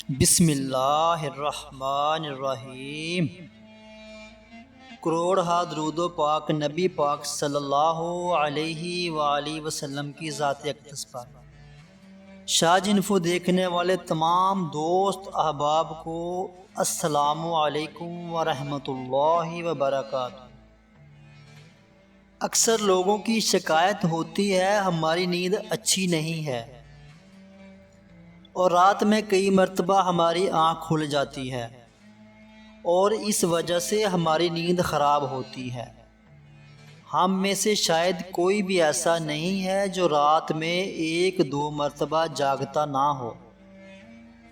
بسم اللہ الرحمن الرحیم۔ کروڑ ہا درود و پاک نبی پاک صلی اللہ علیہ وآلہ وسلم کی ذات اقدس پر۔ شاج انفو دیکھنے والے تمام دوست احباب کو السلام علیکم ورحمۃ اللہ وبرکاتہ۔ اکثر لوگوں کی شکایت ہوتی ہے ہماری نیند اچھی نہیں ہے اور رات میں کئی مرتبہ ہماری آنکھ کھل جاتی ہے اور اس وجہ سے ہماری نیند خراب ہوتی ہے۔ ہم میں سے شاید کوئی بھی ایسا نہیں ہے جو رات میں 1-2 مرتبہ جاگتا نہ ہو،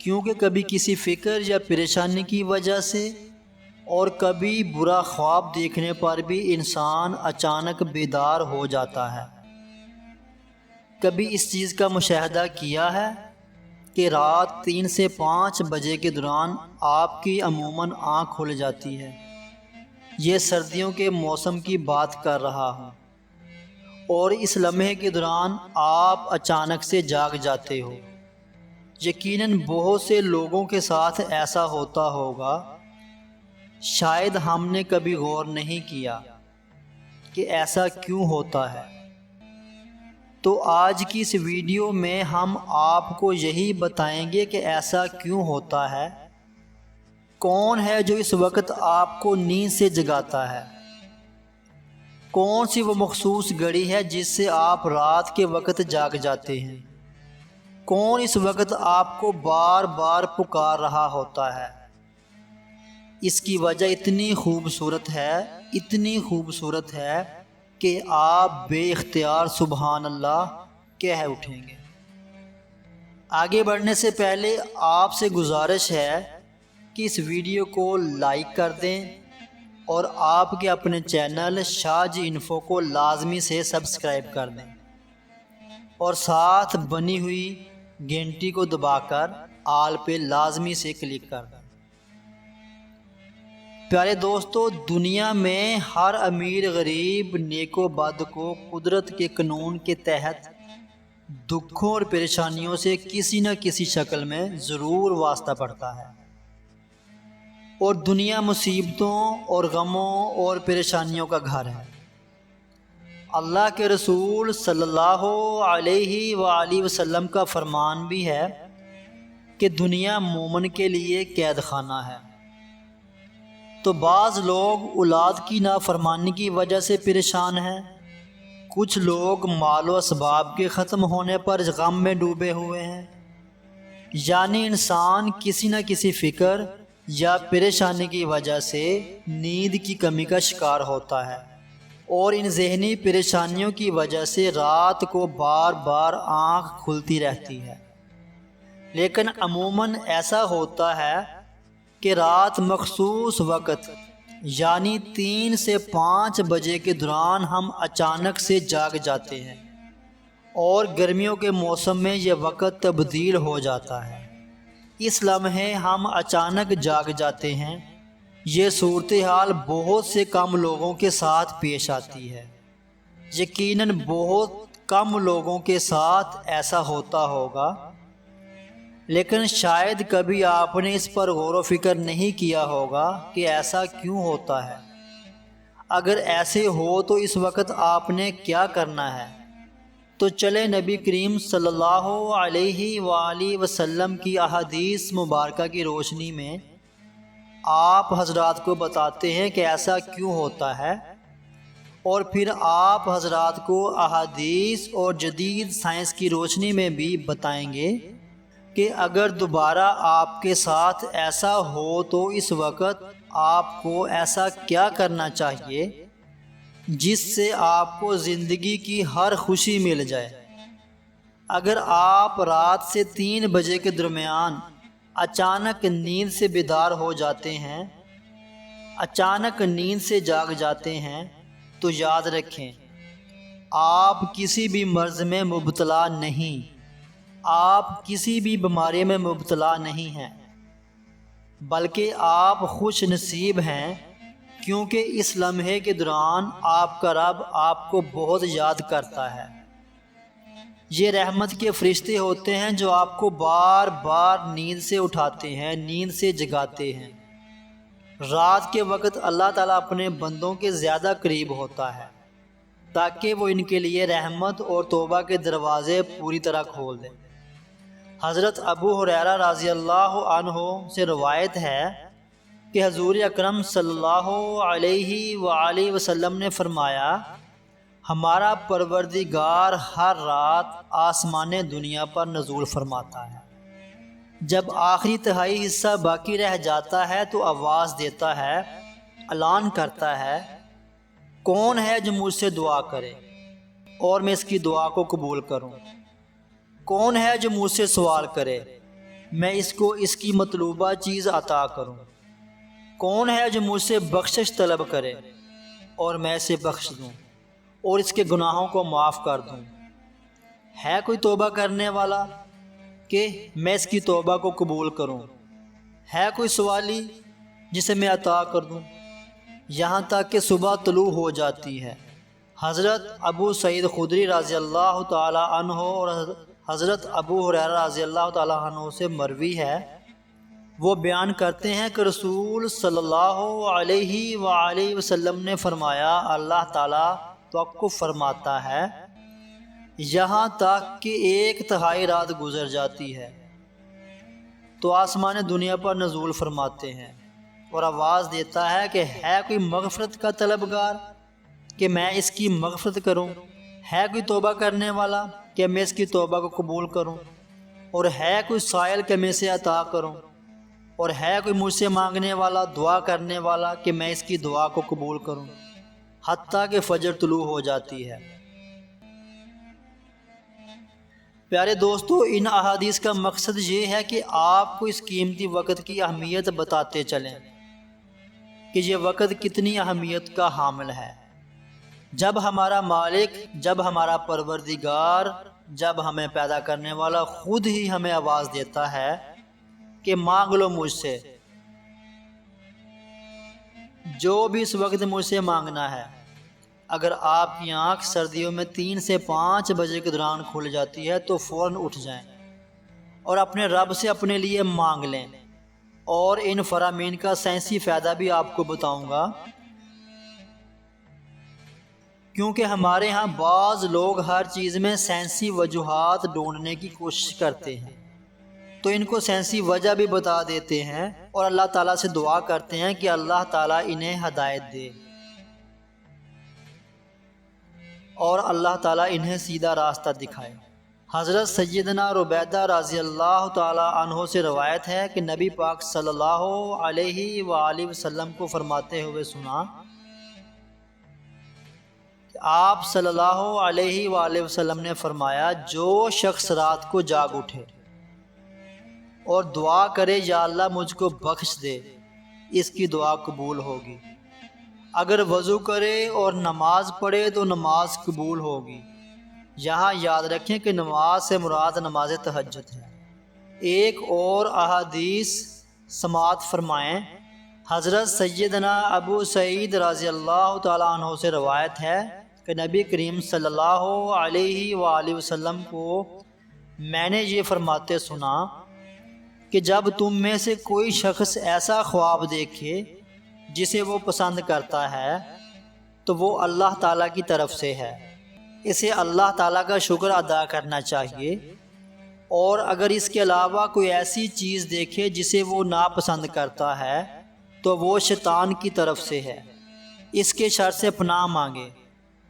کیونکہ کبھی کسی فکر یا پریشانی کی وجہ سے اور کبھی برا خواب دیکھنے پر بھی انسان اچانک بیدار ہو جاتا ہے۔ کبھی اس چیز کا مشاہدہ کیا ہے کہ رات 3 سے 5 بجے کے دوران آپ کی عموماً آنکھ کھل جاتی ہے۔ یہ سردیوں کے موسم کی بات کر رہا ہوں، اور اس لمحے کے دوران آپ اچانک سے جاگ جاتے ہو۔ یقیناً بہت سے لوگوں کے ساتھ ایسا ہوتا ہوگا، شاید ہم نے کبھی غور نہیں کیا کہ ایسا کیوں ہوتا ہے۔ تو آج کی اس ویڈیو میں ہم آپ کو یہی بتائیں گے کہ ایسا کیوں ہوتا ہے، کون ہے جو اس وقت آپ کو نیند سے جگاتا ہے، کون سی وہ مخصوص گھڑی ہے جس سے آپ رات کے وقت جاگ جاتے ہیں، کون اس وقت آپ کو بار بار پکار رہا ہوتا ہے۔ اس کی وجہ اتنی خوبصورت ہے کہ آپ بے اختیار سبحان اللہ کہہ اٹھیں گے۔ آگے بڑھنے سے پہلے آپ سے گزارش ہے کہ اس ویڈیو کو لائک کر دیں اور آپ کے اپنے چینل شاج انفو کو لازمی سے سبسکرائب کر دیں اور ساتھ بنی ہوئی گھنٹی کو دبا کر آل پہ لازمی سے کلک کر دیں۔ پیارے دوستو، دنیا میں ہر امیر غریب نیک و بد کو قدرت کے قانون کے تحت دکھوں اور پریشانیوں سے کسی نہ کسی شکل میں ضرور واسطہ پڑتا ہے، اور دنیا مصیبتوں اور غموں اور پریشانیوں کا گھر ہے۔ اللہ کے رسول صلی اللہ علیہ وآلہ وسلم کا فرمان بھی ہے کہ دنیا مومن کے لیے قید خانہ ہے۔ تو بعض لوگ اولاد کی نافرمانی کی وجہ سے پریشان ہیں، کچھ لوگ مال و اسباب کے ختم ہونے پر غم میں ڈوبے ہوئے ہیں۔ یعنی انسان کسی نہ کسی فکر یا پریشانی کی وجہ سے نیند کی کمی کا شکار ہوتا ہے، اور ان ذہنی پریشانیوں کی وجہ سے رات کو بار بار آنکھ کھلتی رہتی ہے۔ لیکن عموماً ایسا ہوتا ہے کہ رات مخصوص وقت یعنی 3 سے 5 بجے کے دوران ہم اچانک سے جاگ جاتے ہیں، اور گرمیوں کے موسم میں یہ وقت تبدیل ہو جاتا ہے۔ اس لمحے ہم اچانک جاگ جاتے ہیں۔ یہ صورتحال بہت سے کم لوگوں کے ساتھ پیش آتی ہے۔ یقیناً بہت کم لوگوں کے ساتھ ایسا ہوتا ہوگا، لیکن شاید کبھی آپ نے اس پر غور و فکر نہیں کیا ہوگا کہ ایسا کیوں ہوتا ہے۔ اگر ایسے ہو تو اس وقت آپ نے کیا کرنا ہے؟ تو چلیں نبی کریم صلی اللہ علیہ وآلہ وسلم کی احادیث مبارکہ کی روشنی میں آپ حضرات کو بتاتے ہیں کہ ایسا کیوں ہوتا ہے، اور پھر آپ حضرات کو احادیث اور جدید سائنس کی روشنی میں بھی بتائیں گے کہ اگر دوبارہ آپ کے ساتھ ایسا ہو تو اس وقت آپ کو ایسا کیا کرنا چاہیے جس سے آپ کو زندگی کی ہر خوشی مل جائے۔ اگر آپ رات سے 3 بجے کے درمیان اچانک نیند سے بیدار ہو جاتے ہیں، اچانک نیند سے جاگ جاتے ہیں، تو یاد رکھیں آپ کسی بھی مرض میں مبتلا نہیں، آپ کسی بھی بیماری میں مبتلا نہیں ہیں، بلکہ آپ خوش نصیب ہیں، کیونکہ اس لمحے کے دوران آپ کا رب آپ کو بہت یاد کرتا ہے۔ یہ رحمت کے فرشتے ہوتے ہیں جو آپ کو بار بار نیند سے اٹھاتے ہیں، نیند سے جگاتے ہیں۔ رات کے وقت اللہ تعالیٰ اپنے بندوں کے زیادہ قریب ہوتا ہے تاکہ وہ ان کے لیے رحمت اور توبہ کے دروازے پوری طرح کھول دیں۔ حضرت ابو ہریرہ رضی اللہ عنہ سے روایت ہے کہ حضور اکرم صلی اللہ علیہ وآلہ وسلم نے فرمایا، ہمارا پروردگار ہر رات آسمان دنیا پر نزول فرماتا ہے۔ جب آخری تہائی حصہ باقی رہ جاتا ہے تو آواز دیتا ہے، اعلان کرتا ہے، کون ہے جو مجھ سے دعا کرے اور میں اس کی دعا کو قبول کروں؟ کون ہے جو مجھ سے سوال کرے، میں اس کو اس کی مطلوبہ چیز عطا کروں؟ کون ہے جو مجھ سے بخشش طلب کرے اور میں اسے بخش دوں اور اس کے گناہوں کو معاف کر دوں؟ ہے کوئی توبہ کرنے والا کہ میں اس کی توبہ کو قبول کروں؟ ہے کوئی سوالی جسے میں عطا کر دوں؟ یہاں تک کہ صبح طلوع ہو جاتی ہے۔ حضرت ابو سعید خدری رضی اللہ تعالی عنہ اور حضرت ابو ہریرہ رضی اللہ تعالی عنہ سے مروی ہے، وہ بیان کرتے ہیں کہ رسول صلی اللہ علیہ وآلہ وسلم نے فرمایا، اللہ تعالیٰ توقف فرماتا ہے یہاں تک کہ ایک تہائی رات گزر جاتی ہے تو آسمان دنیا پر نزول فرماتے ہیں اور آواز دیتا ہے کہ ہے کوئی مغفرت کا طلبگار کہ میں اس کی مغفرت کروں؟ ہے کوئی توبہ کرنے والا کہ میں اس کی توبہ کو قبول کروں؟ اور ہے کوئی سائل کہ میں اسے عطا کروں؟ اور ہے کوئی مجھ سے مانگنے والا، دعا کرنے والا کہ میں اس کی دعا کو قبول کروں؟ حتیٰ کہ فجر طلوع ہو جاتی ہے۔ پیارے دوستو، ان احادیث کا مقصد یہ ہے کہ آپ کو اس قیمتی وقت کی اہمیت بتاتے چلیں کہ یہ وقت کتنی اہمیت کا حامل ہے۔ جب ہمارا مالک، جب ہمارا پروردگار، جب ہمیں پیدا کرنے والا خود ہی ہمیں آواز دیتا ہے کہ مانگ لو مجھ سے، جو بھی اس وقت مجھ سے مانگنا ہے۔ اگر آپ کی آنکھ سردیوں میں 3 سے 5 بجے کے دوران کھل جاتی ہے تو فوراً اٹھ جائیں اور اپنے رب سے اپنے لیے مانگ لیں۔ اور ان فرامین کا سائنسی فائدہ بھی آپ کو بتاؤں گا، کیونکہ ہمارے ہاں بعض لوگ ہر چیز میں سائنسی وجوہات ڈھونڈنے کی کوشش کرتے ہیں، تو ان کو سائنسی وجہ بھی بتا دیتے ہیں اور اللہ تعالیٰ سے دعا کرتے ہیں کہ اللہ تعالیٰ انہیں ہدایت دے اور اللہ تعالیٰ انہیں سیدھا راستہ دکھائے۔ حضرت سیدنا ربیدہ رضی اللہ تعالیٰ عنہ سے روایت ہے کہ نبی پاک صلی اللہ علیہ وآلہ وسلم کو فرماتے ہوئے سنا کہ آپ صلی اللہ علیہ وآلہ وسلم نے فرمایا، جو شخص رات کو جاگ اٹھے اور دعا کرے یا اللہ مجھ کو بخش دے، اس کی دعا قبول ہوگی۔ اگر وضو کرے اور نماز پڑھے تو نماز قبول ہوگی۔ یہاں یاد رکھیں کہ نماز سے مراد نماز تہجد ہے۔ ایک اور احادیث سماعت فرمائیں۔ حضرت سیدنا ابو سعید رضی اللہ تعالیٰ عنہ سے روایت ہے کہ نبی کریم صلی اللہ علیہ وآلہ وسلم کو میں نے یہ فرماتے سنا کہ جب تم میں سے کوئی شخص ایسا خواب دیکھے جسے وہ پسند کرتا ہے تو وہ اللہ تعالیٰ کی طرف سے ہے، اسے اللہ تعالیٰ کا شکر ادا کرنا چاہیے۔ اور اگر اس کے علاوہ کوئی ایسی چیز دیکھے جسے وہ ناپسند کرتا ہے تو وہ شیطان کی طرف سے ہے، اس کے شر سے پناہ مانگے،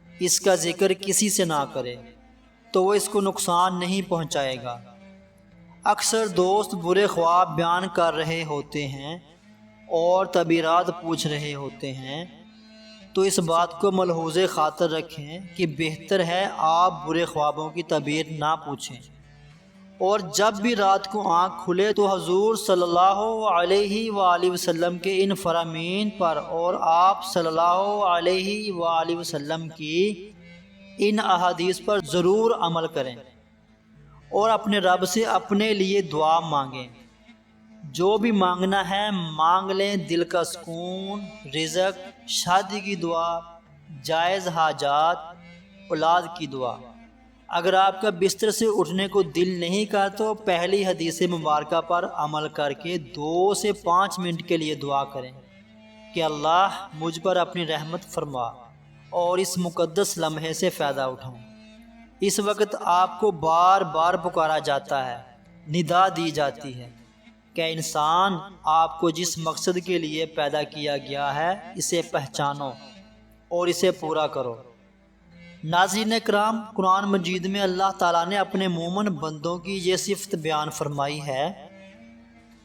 اس کا ذکر کسی سے نہ کرے تو وہ اس کو نقصان نہیں پہنچائے گا۔ اکثر دوست برے خواب بیان کر رہے ہوتے ہیں اور تعبیرات پوچھ رہے ہوتے ہیں، تو اس بات کو ملحوظ خاطر رکھیں کہ بہتر ہے آپ برے خوابوں کی تعبیر نہ پوچھیں۔ اور جب بھی رات کو آنکھ کھلے تو حضور صلی اللہ علیہ وآلہ وسلم کے ان فرامین پر اور آپ صلی اللہ علیہ وآلہ وسلم کی ان احادیث پر ضرور عمل کریں اور اپنے رب سے اپنے لیے دعا مانگیں۔ جو بھی مانگنا ہے مانگ لیں، دل کا سکون، رزق، شادی کی دعا، جائز حاجات، اولاد کی دعا۔ اگر آپ کا بستر سے اٹھنے کو دل نہیں کرتا تو پہلی حدیث مبارکہ پر عمل کر کے 2 سے 5 منٹ کے لیے دعا کریں کہ اللہ مجھ پر اپنی رحمت فرما اور اس مقدس لمحے سے فائدہ اٹھاؤں۔ اس وقت آپ کو بار بار پکارا جاتا ہے، ندا دی جاتی ہے کہ انسان، آپ کو جس مقصد کے لیے پیدا کیا گیا ہے اسے پہچانو اور اسے پورا کرو۔ ناظرین کرام، قرآن مجید میں اللہ تعالیٰ نے اپنے مومن بندوں کی یہ صفت بیان فرمائی ہے۔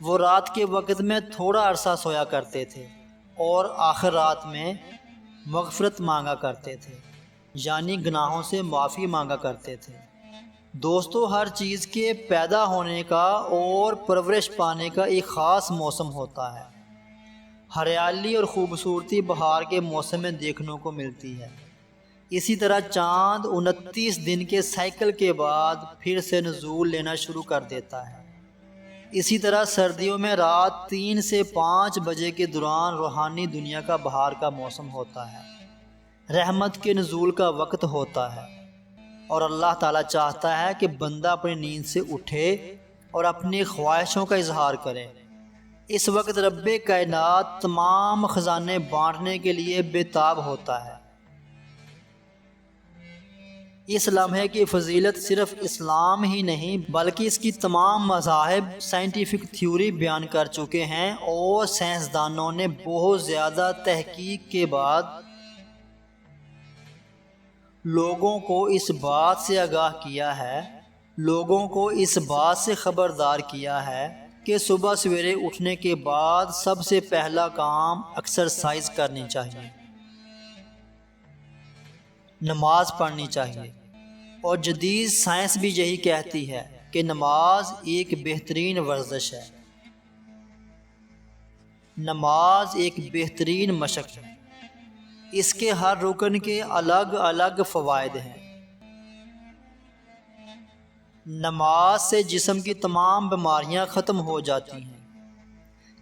وہ رات کے وقت میں تھوڑا عرصہ سویا کرتے تھے اور آخر رات میں مغفرت مانگا کرتے تھے، یعنی گناہوں سے معافی مانگا کرتے تھے۔ دوستو، ہر چیز کے پیدا ہونے کا اور پرورش پانے کا ایک خاص موسم ہوتا ہے۔ ہریالی اور خوبصورتی بہار کے موسم میں دیکھنے کو ملتی ہے۔ اسی طرح چاند 29 دن کے سائیکل کے بعد پھر سے نزول لینا شروع کر دیتا ہے۔ اسی طرح سردیوں میں رات 3 سے 5 بجے کے دوران روحانی دنیا کا بہار کا موسم ہوتا ہے، رحمت کے نزول کا وقت ہوتا ہے، اور اللہ تعالیٰ چاہتا ہے کہ بندہ اپنی نیند سے اٹھے اور اپنی خواہشوں کا اظہار کرے۔ اس وقت رب کائنات تمام خزانے بانٹنے کے لیے بے تاب ہوتا ہے۔ اس لمحے کی فضیلت صرف اسلام ہی نہیں بلکہ اس کی تمام مذاہب سائنٹیفک تھیوری بیان کر چکے ہیں، اور سائنسدانوں نے بہت زیادہ تحقیق کے بعد لوگوں کو اس بات سے آگاہ کیا ہے، لوگوں کو اس بات سے خبردار کیا ہے کہ صبح سویرے اٹھنے کے بعد سب سے پہلا کام ایکسرسائز کرنی چاہیے، نماز پڑھنی چاہیے۔ اور جدید سائنس بھی یہی کہتی ہے کہ نماز ایک بہترین ورزش ہے، نماز ایک بہترین مشق ہے۔ اس کے ہر رکن کے الگ الگ فوائد ہیں۔ نماز سے جسم کی تمام بیماریاں ختم ہو جاتی ہیں۔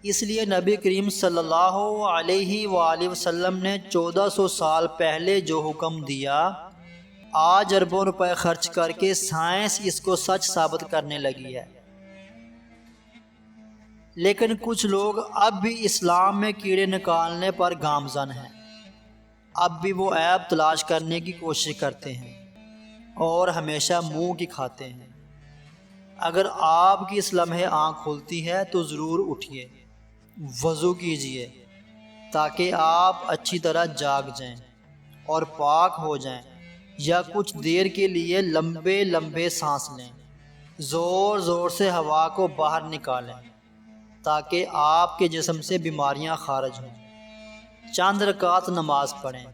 اس لیے نبی کریم صلی اللہ علیہ وآلہ وسلم نے 1400 سال پہلے جو حکم دیا، آج اربوں روپے خرچ کر کے سائنس اس کو سچ ثابت کرنے لگی ہے۔ لیکن کچھ لوگ اب بھی اسلام میں کیڑے نکالنے پر گامزن ہیں، اب بھی وہ عیب تلاش کرنے کی کوشش کرتے ہیں اور ہمیشہ منہ کی کھاتے ہیں۔ اگر آپ کی اس لمحے آنکھ کھلتی ہے تو ضرور اٹھیے، وضو کیجیے تاکہ آپ اچھی طرح جاگ جائیں اور پاک ہو جائیں، یا کچھ دیر کے لیے لمبے لمبے سانس لیں، زور زور سے ہوا کو باہر نکالیں تاکہ آپ کے جسم سے بیماریاں خارج ہوں۔ چند رکعت نماز پڑھیں،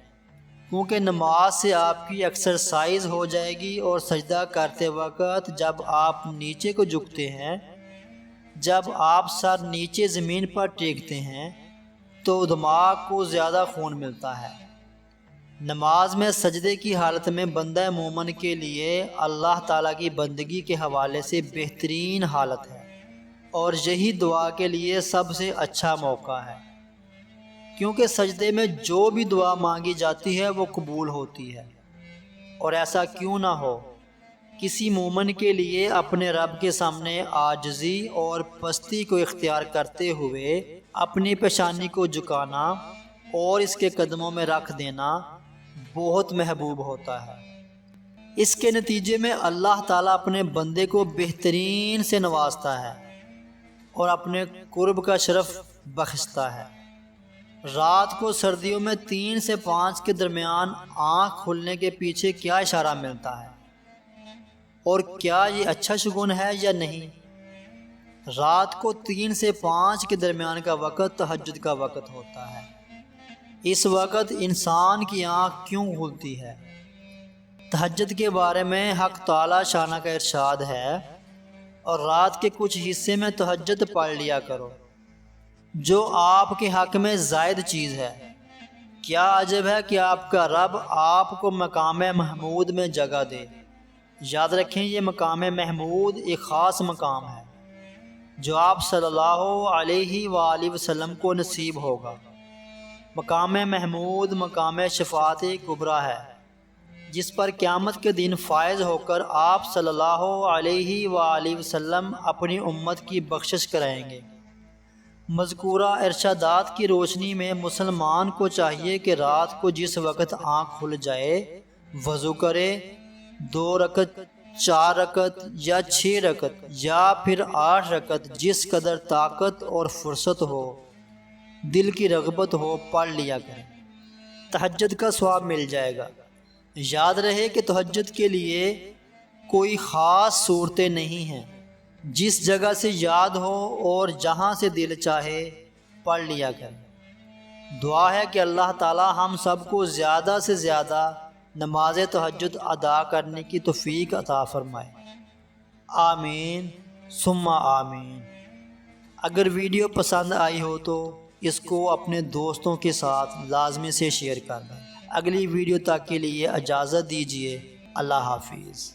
کیونکہ نماز سے آپ کی ایکسرسائز ہو جائے گی، اور سجدہ کرتے وقت جب آپ نیچے کو جھکتے ہیں، جب آپ سر نیچے زمین پر ٹیکتے ہیں تو دماغ کو زیادہ خون ملتا ہے۔ نماز میں سجدے کی حالت میں بندہ مومن کے لیے اللہ تعالیٰ کی بندگی کے حوالے سے بہترین حالت ہے، اور یہی دعا کے لیے سب سے اچھا موقع ہے، کیونکہ سجدے میں جو بھی دعا مانگی جاتی ہے وہ قبول ہوتی ہے۔ اور ایسا کیوں نہ ہو، کسی مومن کے لیے اپنے رب کے سامنے عاجزی اور پستی کو اختیار کرتے ہوئے اپنی پیشانی کو جھکانا اور اس کے قدموں میں رکھ دینا بہت محبوب ہوتا ہے۔ اس کے نتیجے میں اللہ تعالیٰ اپنے بندے کو بہترین سے نوازتا ہے اور اپنے قرب کا شرف بخشتا ہے۔ رات کو سردیوں میں 3 سے 5 کے درمیان آنکھ کھلنے کے پیچھے کیا اشارہ ملتا ہے، اور کیا یہ اچھا شگون ہے یا نہیں؟ رات کو 3 سے 5 کے درمیان کا وقت تہجد کا وقت ہوتا ہے۔ اس وقت انسان کی آنکھ کیوں کھلتی ہے؟ تہجد کے بارے میں حق تعالی شانہ کا ارشاد ہے، اور رات کے کچھ حصے میں تہجد پڑھ لیا کرو، جو آپ کے حق میں زائد چیز ہے۔ کیا عجب ہے کہ آپ کا رب آپ کو مقام محمود میں جگہ دے۔ یاد رکھیں، یہ مقام محمود ایک خاص مقام ہے جو آپ صلی اللہ علیہ وآلہ وسلم کو نصیب ہوگا۔ مقام محمود مقام شفاعت کبریٰ ہے، جس پر قیامت کے دن فائز ہو کر آپ صلی اللہ علیہ وآلہ وسلم اپنی امت کی بخشش کرائیں گے۔ مذکورہ ارشادات کی روشنی میں مسلمان کو چاہیے کہ رات کو جس وقت آنکھ کھل جائے وضو کرے، 2 رکعت، 4 رکعت یا 6 رکعت یا پھر 8 رکعت جس قدر طاقت اور فرصت ہو، دل کی رغبت ہو، پڑھ لیا کرے۔ تہجد کا ثواب مل جائے گا۔ یاد رہے کہ تہجد کے لیے کوئی خاص صورتیں نہیں ہیں، جس جگہ سے یاد ہو اور جہاں سے دل چاہے پڑھ لیا کرے۔ دعا ہے کہ اللہ تعالی ہم سب کو زیادہ سے زیادہ نماز تہجد ادا کرنے کی توفیق عطا فرمائے۔ آمین ثم آمین۔ اگر ویڈیو پسند آئی ہو تو اس کو اپنے دوستوں کے ساتھ لازمی سے شیئر کرنا۔ اگلی ویڈیو تک کے لیے اجازت دیجیے۔ اللہ حافظ۔